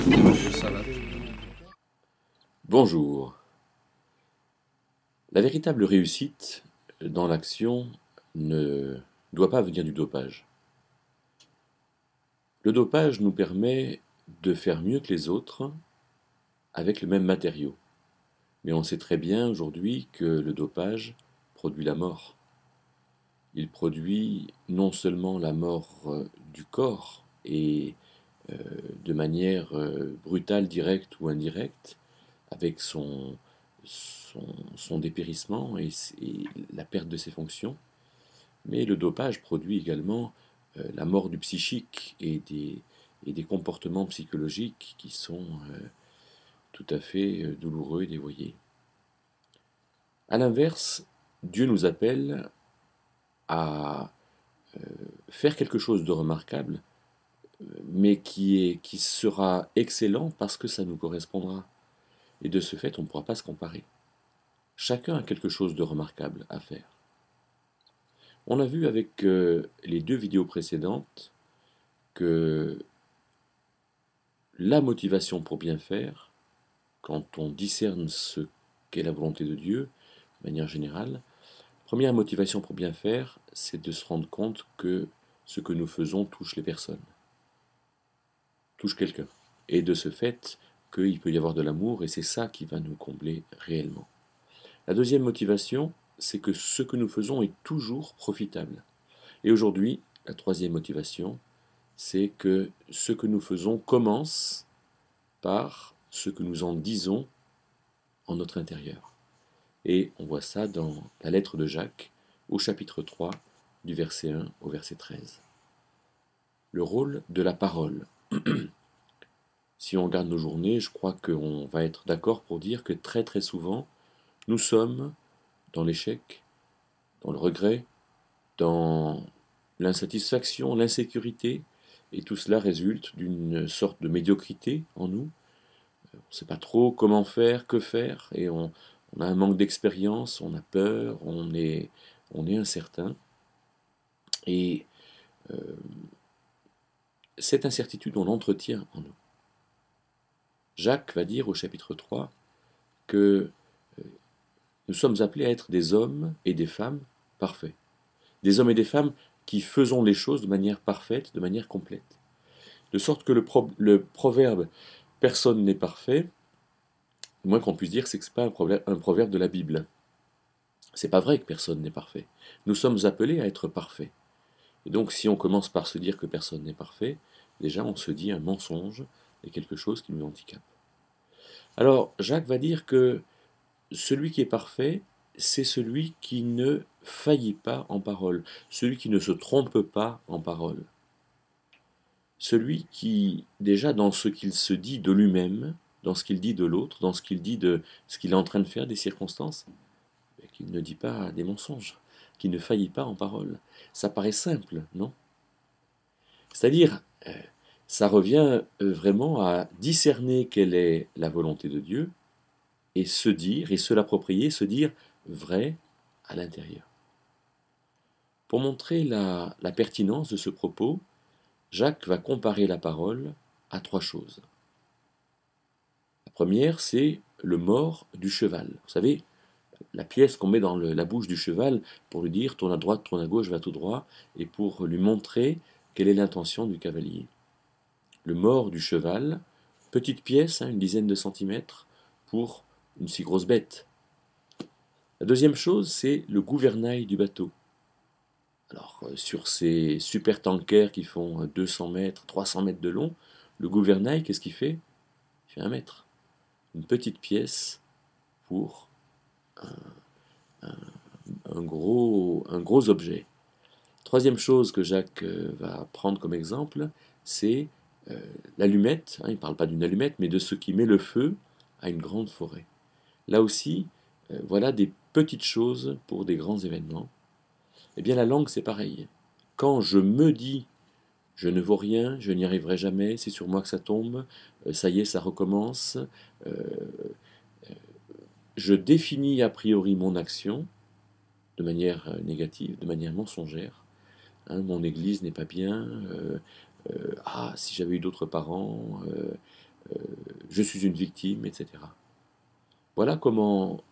Ça va. Bonjour. La véritable réussite dans l'action ne doit pas venir du dopage. Le dopage nous permet de faire mieux que les autres avec le même matériau. Mais on sait très bien aujourd'hui que le dopage produit la mort. Il produit non seulement la mort du corps et euh, de manière brutale, directe ou indirecte, avec son dépérissement et la perte de ses fonctions, mais le dopage produit également la mort du psychique et des comportements psychologiques qui sont tout à fait douloureux et dévoyés. A l'inverse, Dieu nous appelle à faire quelque chose de remarquable, mais qui sera excellent parce que ça nous correspondra. Et de ce fait, on ne pourra pas se comparer. Chacun a quelque chose de remarquable à faire. On a vu avec les deux vidéos précédentes que la motivation pour bien faire, quand on discerne ce qu'est la volonté de Dieu, de manière générale, première motivation pour bien faire, c'est de se rendre compte que ce que nous faisons touche les personnes, touche quelqu'un. Et de ce fait, qu'il peut y avoir de l'amour, et c'est ça qui va nous combler réellement. La deuxième motivation, c'est que ce que nous faisons est toujours profitable. Et aujourd'hui, la troisième motivation, c'est que ce que nous faisons commence par ce que nous en disons en notre intérieur. Et on voit ça dans la lettre de Jacques, au chapitre 3, du verset 1 au verset 13. Le rôle de la parole. Si on regarde nos journées, je crois qu'on va être d'accord pour dire que très très souvent, nous sommes dans l'échec, dans le regret, dans l'insatisfaction, l'insécurité, et tout cela résulte d'une sorte de médiocrité en nous. On ne sait pas trop comment faire, que faire, et on a un manque d'expérience, on a peur, on est incertain. Et cette incertitude, on l'entretient en nous. Jacques va dire au chapitre 3 que nous sommes appelés à être des hommes et des femmes parfaits. Des hommes et des femmes qui faisons les choses de manière parfaite, de manière complète. De sorte que le proverbe personne n'est parfait, le moins qu'on puisse dire, c'est que ce n'est pas un proverbe de la Bible. C'est pas vrai que personne n'est parfait. Nous sommes appelés à être parfaits. Et donc, si on commence par se dire que personne n'est parfait, déjà on se dit un mensonge et quelque chose qui nous handicape. Alors, Jacques va dire que celui qui est parfait, c'est celui qui ne faillit pas en parole, celui qui ne se trompe pas en parole. Celui qui, déjà dans ce qu'il se dit de lui-même, dans ce qu'il dit de l'autre, dans ce qu'il dit de ce qu'il est en train de faire, des circonstances, qu'il ne dit pas des mensonges, qu'il ne faillit pas en parole. Ça paraît simple, non? C'est-à-dire, ça revient vraiment à discerner quelle est la volonté de Dieu et se dire, et se l'approprier, se dire vrai à l'intérieur. Pour montrer la pertinence de ce propos, Jacques va comparer la parole à trois choses. La première, c'est le mors du cheval. Vous savez, la pièce qu'on met dans la bouche du cheval pour lui dire tourne à droite, tourne à gauche, va tout droit, et pour lui montrer quelle est l'intention du cavalier. Le mors du cheval, petite pièce, une dizaine de centimètres, pour une si grosse bête. La deuxième chose, c'est le gouvernail du bateau. Alors, sur ces super tankers qui font 200 mètres, 300 mètres de long, le gouvernail, qu'est-ce qu'il fait? Il fait 1 mètre. Une petite pièce pour un gros objet. Troisième chose que Jacques va prendre comme exemple, c'est l'allumette. Il ne parle pas d'une allumette, mais de ce qui met le feu à une grande forêt. Là aussi, voilà des petites choses pour des grands événements. Eh bien, la langue, c'est pareil. Quand je me dis je ne vaux rien, je n'y arriverai jamais, c'est sur moi que ça tombe, ça y est, ça recommence, euh, je définis a priori mon action de manière négative, de manière mensongère. Mon église n'est pas bien, ah, si j'avais eu d'autres parents, je suis une victime, etc. Voilà comment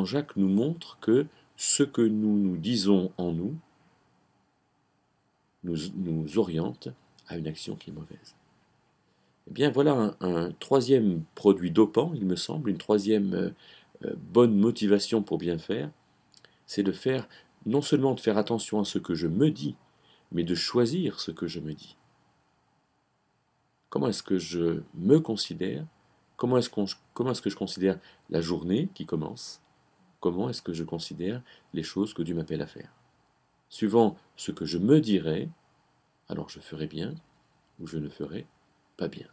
Jacques nous montre que ce que nous disons en nous oriente à une action qui est mauvaise. Eh bien voilà un troisième produit dopant, il me semble, une troisième bonne motivation pour bien faire, c'est de faire, non seulement de faire attention à ce que je me dis, mais de choisir ce que je me dis. Comment est-ce que je me considère? Comment est-ce que je considère la journée qui commence? Comment est-ce que je considère les choses que Dieu m'appelle à faire? Suivant ce que je me dirai, alors je ferai bien ou je ne ferai pas bien.